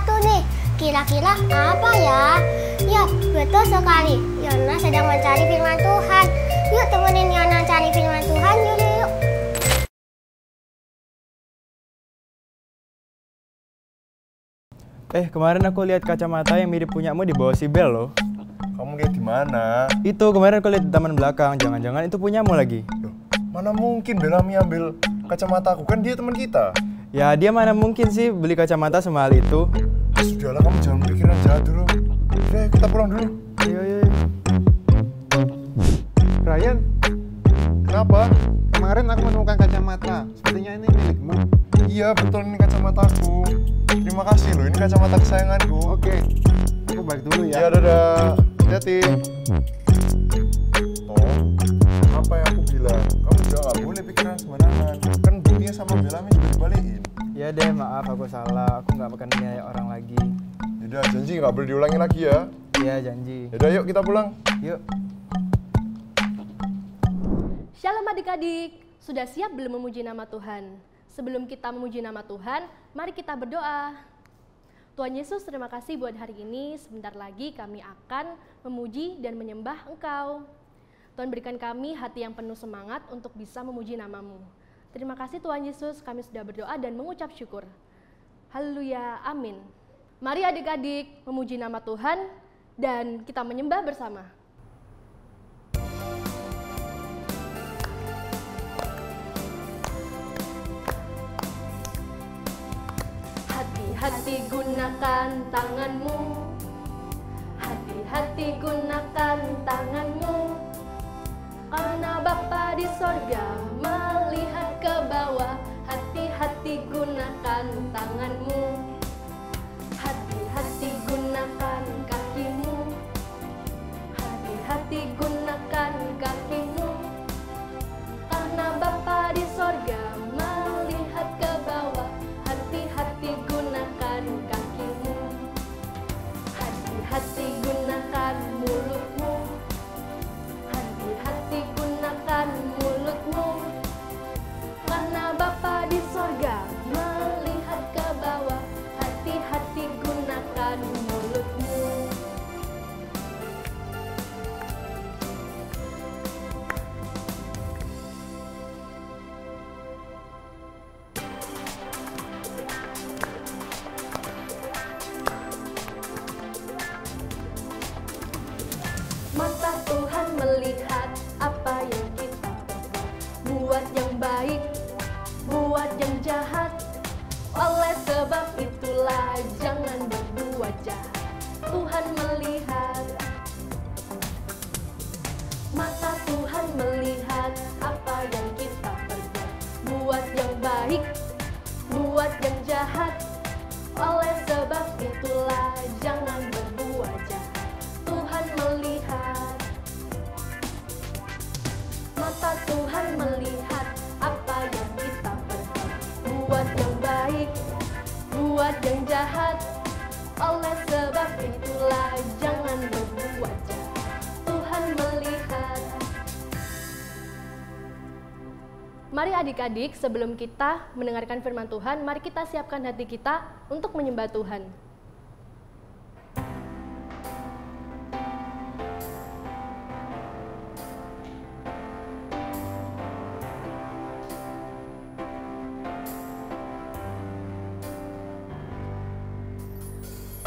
sesuatu nih. Kira-kira apa ya? Ya, betul sekali. Yana sedang mencari firman Tuhan. Yuk temenin Yana cari firman Tuhan, yuk. Kemarin aku lihat kacamata yang mirip punyamu di bawah si Bel loh. Kamu lihat di mana? Itu kemarin aku lihat di taman belakang. Jangan-jangan itu punyamu lagi. Loh, mana mungkin Belami ambil kacamata aku, kan dia teman kita. Ya dia mana mungkin sih beli kacamata semahal itu. Sudahlah, kamu jangan berpikiran jahat dulu. Udah, kita pulang dulu. Ayo. Ryan, Kenapa? kemarin aku menemukan kacamata. Sepertinya ini milikmu. Iya, betul, ini kacamataku. Terima kasih loh, ini kacamata kesayanganku. Oke, aku balik dulu ya. Ya, dadah. Hati-hati. Oh, apa yang aku bilang? Kamu juga nggak boleh pikiran sembarangan. Kan buktinya sama Belami juga dibalikin. Ya deh, maaf aku salah. Aku nggak akan nilai orang lagi. Yaudah, janji nggak boleh diulangi lagi ya. Iya, janji. Yaudah, yuk kita pulang. Yuk. Shalom adik-adik, sudah siap belum memuji nama Tuhan? Sebelum kita memuji nama Tuhan, mari kita berdoa. Tuhan Yesus, terima kasih buat hari ini. Sebentar lagi kami akan memuji dan menyembah Engkau. Tuhan berikan kami hati yang penuh semangat untuk bisa memuji nama-Mu. Terima kasih Tuhan Yesus, kami sudah berdoa dan mengucap syukur. Haleluya, amin. Mari adik-adik memuji nama Tuhan dan kita menyembah bersama. Hati-hati gunakan tanganmu, hati-hati gunakan tanganmu, karena Bapa di sorga melihat ke bawah. Hati-hati gunakan tanganmu, hati-hati gunakan kakimu, hati-hati gunakan kakimu, karena Bapa di sorga melihat ke bawah. Hati-hati gunakan kakimu, hati-hati gunakan mulutmu, hati-hati gunakan mulutmu, karena Bapa di sorga melihat ke bawah. Hati-hati gunakan mulutmu. Mata Tuhan melihat apa yang kita buat yang baik, buat yang jahat. Oleh sebab itulah jangan berbuat jahat. Tuhan melihat, mata Tuhan melihat apa yang kita perbuat, buat yang baik, buat yang jahat. Oleh sebab itulah jangan berbuat jahat. Tuhan melihat, mata Tuhan melihat apa yang kita perbuat, buat yang baik, buat yang jahat. Oleh sebab itulah jangan berbuat jahat. Tuhan melihat. Mari adik-adik, sebelum kita mendengarkan firman Tuhan, mari kita siapkan hati kita untuk menyembah Tuhan.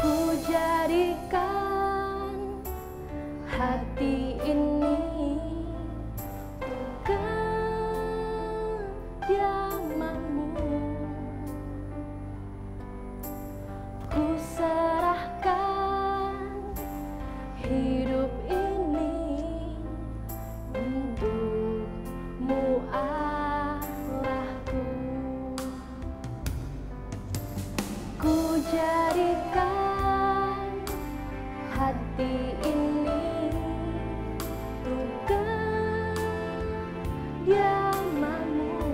Ku jadikan hati ini kediaman-Mu. Ku serahkan hidup ini untuk-Mu, Allahku. Ku jadikan hati ini untuk kediaman-Mu.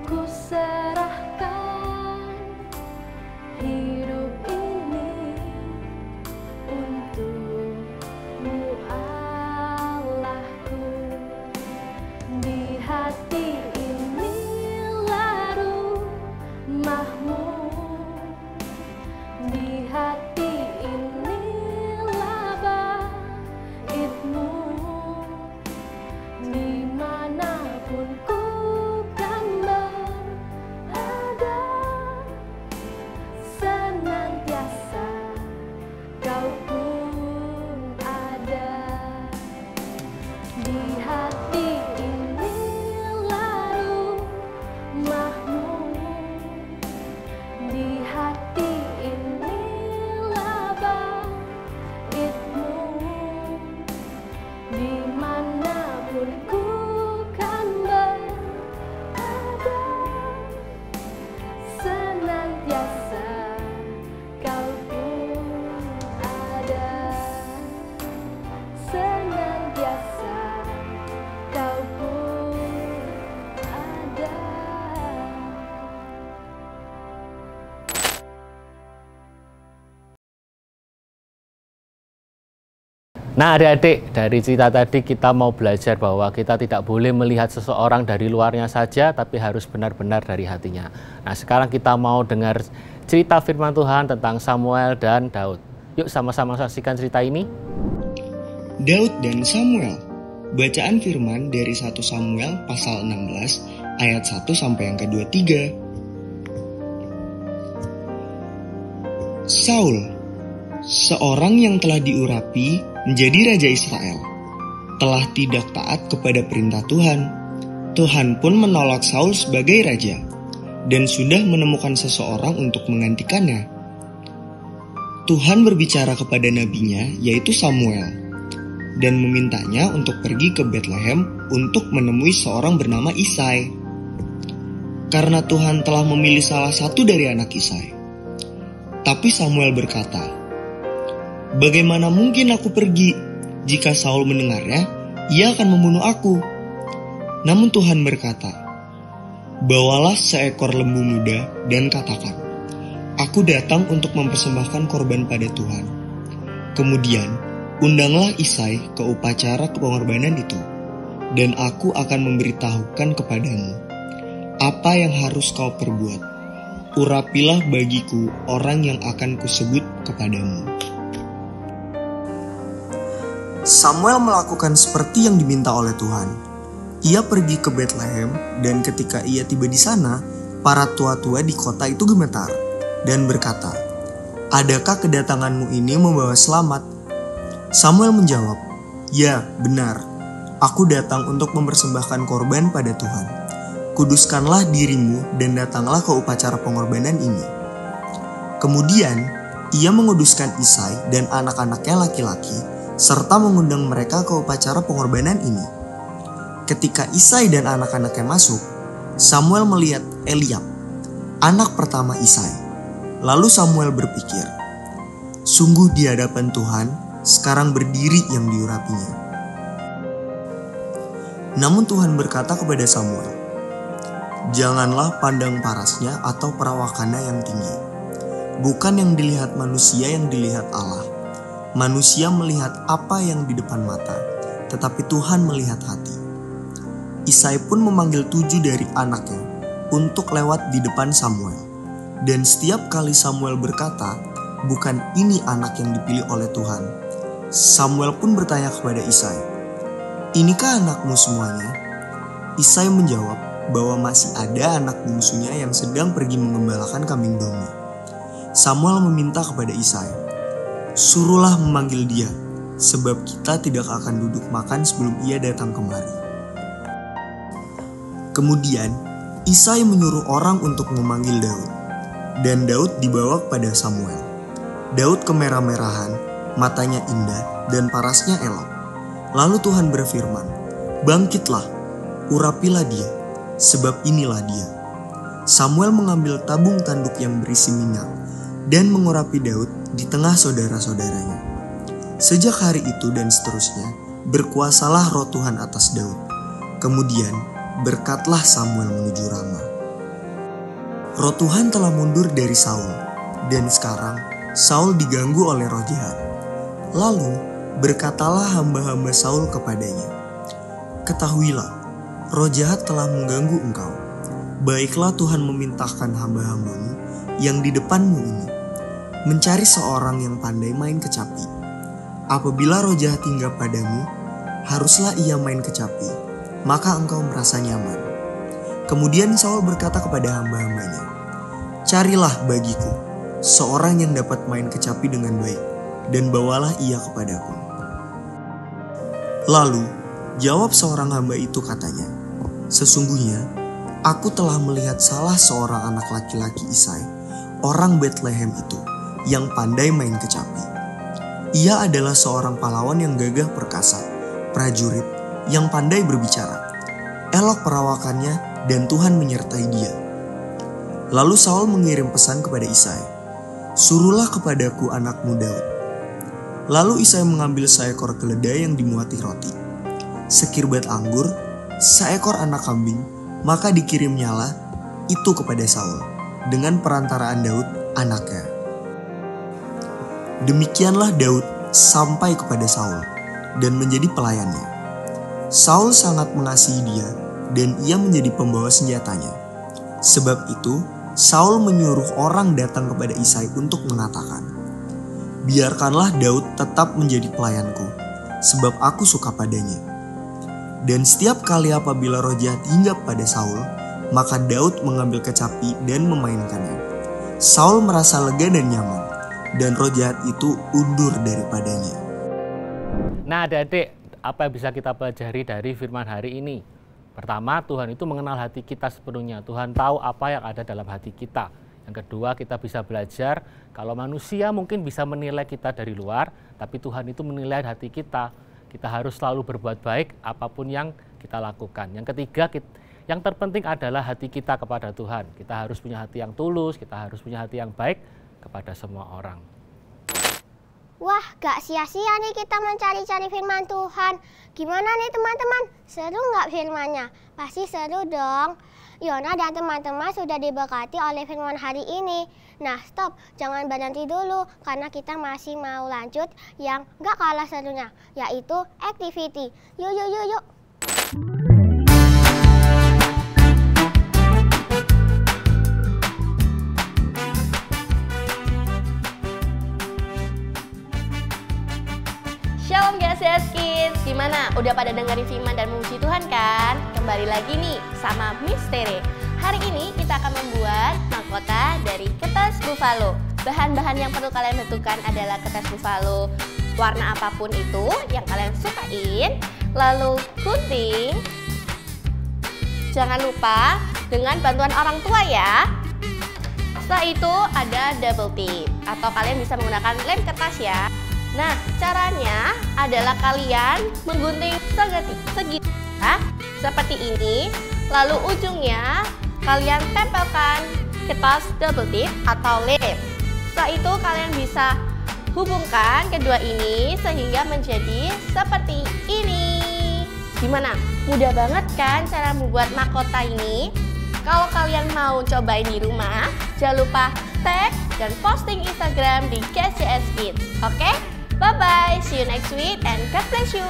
Ku serahkan hidup ini untuk-Mu, Allahku. Di hati inilah rumah rumahmu. Di hati inilah baitmu, dimanapun ku kan berada, senantiasa kau pun ada. Di hati inilah rumahmu, di hati inilah baitmu, dimanapun ku kan berada, senantiasa kau pun ada, senantiasa kau pun ada. Nah adik-adik, dari cerita tadi kita mau belajar bahwa kita tidak boleh melihat seseorang dari luarnya saja, tapi harus benar-benar dari hatinya. Nah sekarang kita mau dengar cerita firman Tuhan tentang Samuel dan Daud. Yuk sama-sama saksikan cerita ini. Daud dan Samuel. Bacaan firman dari 1 Samuel pasal 16 ayat 1 sampai yang ke-23. Saul, seorang yang telah diurapi menjadi raja Israel, telah tidak taat kepada perintah Tuhan. Tuhan pun menolak Saul sebagai raja dan sudah menemukan seseorang untuk menggantikannya. Tuhan berbicara kepada nabinya, yaitu Samuel, dan memintanya untuk pergi ke Betlehem untuk menemui seorang bernama Isai. Karena Tuhan telah memilih salah satu dari anak Isai. Tapi Samuel berkata, "Bagaimana mungkin aku pergi? Jika Saul mendengarnya, ia akan membunuh aku." Namun Tuhan berkata, "Bawalah seekor lembu muda dan katakan, 'Aku datang untuk mempersembahkan korban pada Tuhan.' Kemudian, undanglah Isai ke upacara pengorbanan itu, dan aku akan memberitahukan kepadamu apa yang harus kau perbuat. Urapilah bagiku orang yang akan kusebut kepadamu." Samuel melakukan seperti yang diminta oleh Tuhan. Ia pergi ke Betlehem, dan ketika ia tiba di sana, para tua-tua di kota itu gemetar dan berkata, "Adakah kedatanganmu ini membawa selamat?" Samuel menjawab, "Ya, benar. Aku datang untuk mempersembahkan korban pada Tuhan. Kuduskanlah dirimu dan datanglah ke upacara pengorbanan ini." Kemudian, ia menguduskan Isai dan anak-anaknya laki-laki, serta mengundang mereka ke upacara pengorbanan ini. Ketika Isai dan anak-anaknya masuk, Samuel melihat Eliab, anak pertama Isai. Lalu Samuel berpikir, "Sungguh di hadapan Tuhan, sekarang berdiri yang diurapinya." Namun Tuhan berkata kepada Samuel, "Janganlah pandang parasnya atau perawakannya yang tinggi. Bukan yang dilihat manusia yang dilihat Allah. Manusia melihat apa yang di depan mata, tetapi Tuhan melihat hati." Isai pun memanggil 7 dari anaknya untuk lewat di depan Samuel. Dan setiap kali Samuel berkata, "Bukan ini anak yang dipilih oleh Tuhan," Samuel pun bertanya kepada Isai, "Inikah anakmu semuanya?" Isai menjawab bahwa masih ada anak bungsunya yang sedang pergi mengembalakan kambing domba. Samuel meminta kepada Isai, "Suruhlah memanggil dia, sebab kita tidak akan duduk makan sebelum ia datang kemari." Kemudian Isai menyuruh orang untuk memanggil Daud, dan Daud dibawa kepada Samuel. Daud kemerah-merahan, matanya indah, dan parasnya elok. Lalu Tuhan berfirman, "Bangkitlah, urapilah dia, sebab inilah dia." Samuel mengambil tabung tanduk yang berisi minyak dan mengurapi Daud di tengah saudara-saudaranya. Sejak hari itu dan seterusnya, berkuasalah roh Tuhan atas Daud. Kemudian berkatlah Samuel menuju Rama. Roh Tuhan telah mundur dari Saul, dan sekarang Saul diganggu oleh roh jahat. Lalu berkatalah hamba-hamba Saul kepadanya, "Ketahuilah, roh jahat telah mengganggu engkau. Baiklah Tuhan memintakan hamba-hambamu yang di depanmu ini, mencari seorang yang pandai main kecapi. Apabila roh jahat tinggal padamu, haruslah ia main kecapi, maka engkau merasa nyaman. Kemudian Saul berkata kepada hamba-hambanya, carilah bagiku seorang yang dapat main kecapi dengan baik, dan bawalah ia kepadaku. Lalu jawab seorang hamba itu katanya, sesungguhnya aku telah melihat salah seorang anak laki-laki Isai, orang Bethlehem itu, yang pandai main kecapi. Ia adalah seorang pahlawan yang gagah perkasa, prajurit yang pandai berbicara, elok perawakannya, dan Tuhan menyertai dia. Lalu Saul mengirim pesan kepada Isai, suruhlah kepadaku anakmu Daud. Lalu Isai mengambil seekor keledai yang dimuati roti, sekirbat anggur, seekor anak kambing, maka dikirimnyalah itu kepada Saul dengan perantaraan Daud anaknya. Demikianlah Daud sampai kepada Saul dan menjadi pelayannya. Saul sangat mengasihi dia dan ia menjadi pembawa senjatanya. Sebab itu Saul menyuruh orang datang kepada Isai untuk mengatakan, biarkanlah Daud tetap menjadi pelayanku, sebab aku suka padanya. Dan setiap kali apabila roh jahat hinggap pada Saul, maka Daud mengambil kecapi dan memainkannya. Saul merasa lega dan nyaman, dan roh jahat itu undur daripadanya. Nah adik-adik, apa yang bisa kita pelajari dari firman hari ini? Pertama, Tuhan itu mengenal hati kita sepenuhnya. Tuhan tahu apa yang ada dalam hati kita. Yang kedua, kita bisa belajar kalau manusia mungkin bisa menilai kita dari luar, tapi Tuhan itu menilai hati kita. Kita harus selalu berbuat baik apapun yang kita lakukan. Yang ketiga, yang terpenting adalah hati kita kepada Tuhan. Kita harus punya hati yang tulus, kita harus punya hati yang baik kepada semua orang. Wah, gak sia-sia nih kita mencari-cari firman Tuhan. Gimana nih teman-teman? Seru nggak firmannya? Pasti seru dong. Yona dan teman-teman sudah diberkati oleh firman hari ini. Nah stop, jangan berhenti dulu karena kita masih mau lanjut yang gak kalah serunya, yaitu activity. Yuk. Shalom GCS Kids, gimana? Udah pada dengerin firman dan memuji Tuhan kan? Kembali lagi nih sama Miss Tere. Hari ini kita akan membuat mahkota dari kertas buffalo. Bahan-bahan yang perlu kalian tentukan adalah kertas buffalo warna apapun itu yang kalian sukain. Lalu gunting. Jangan lupa dengan bantuan orang tua ya. Setelah itu ada double tip atau kalian bisa menggunakan lem kertas ya. Nah, caranya adalah kalian menggunting segitiga seperti ini, lalu ujungnya kalian tempelkan kertas double tip atau lem. Setelah itu kalian bisa hubungkan kedua ini sehingga menjadi seperti ini. Gimana? Mudah banget kan cara membuat mahkota ini? Kalau kalian mau cobain di rumah, jangan lupa tag dan posting Instagram di GCS Kids. Oke? Bye-bye, see you next week and God bless you.